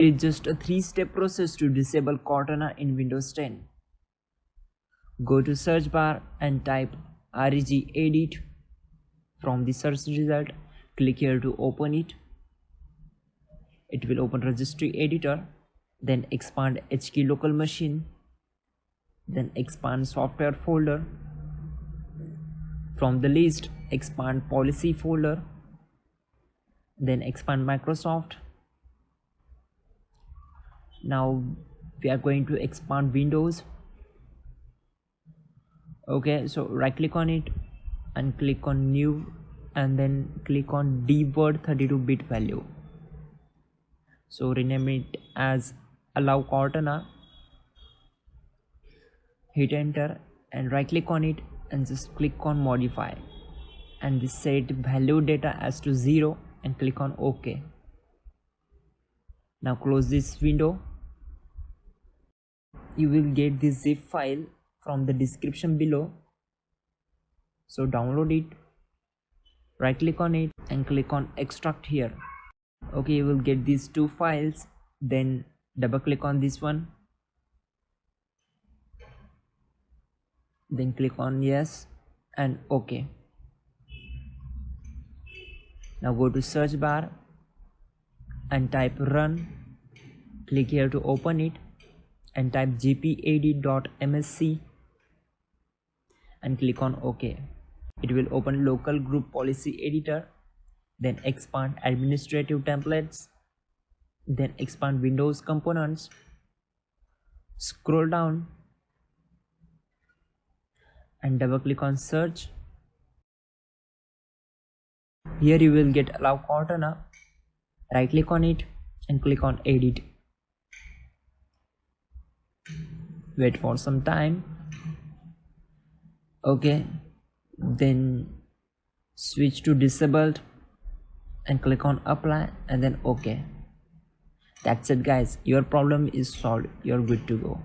It's just a 3-step process to disable Cortana in Windows 10. Go to search bar and type regedit. From the search result, click here to open it. It will open registry editor, then expand HKey local machine, then expand software folder. From the list, expand policy folder, then expand Microsoft. Now we are going to expand Windows. Okay, so right click on it and click on new, and then click on dword 32-bit value. So rename it as allow Cortana. Hit enter and right click on it and just click on modify, and this set value data as to 0 and click on OK. Now close this window. You will get this zip file from the description below, so download it. Right click on it and click on extract here. Okay, you will get these 2 files, then double click on this one, then click on yes and OK. Now go to search bar and type run. Click here to open it and type gpedit.msc and click on OK. It will open local group policy editor, then expand administrative templates, then expand Windows components. Scroll down and double click on search. Here you will get allow Cortana. Right click on it and click on edit. Wait for some time. Okay, then switch to disabled and click on apply and then OK. That's it guys, your problem is solved, you're good to go.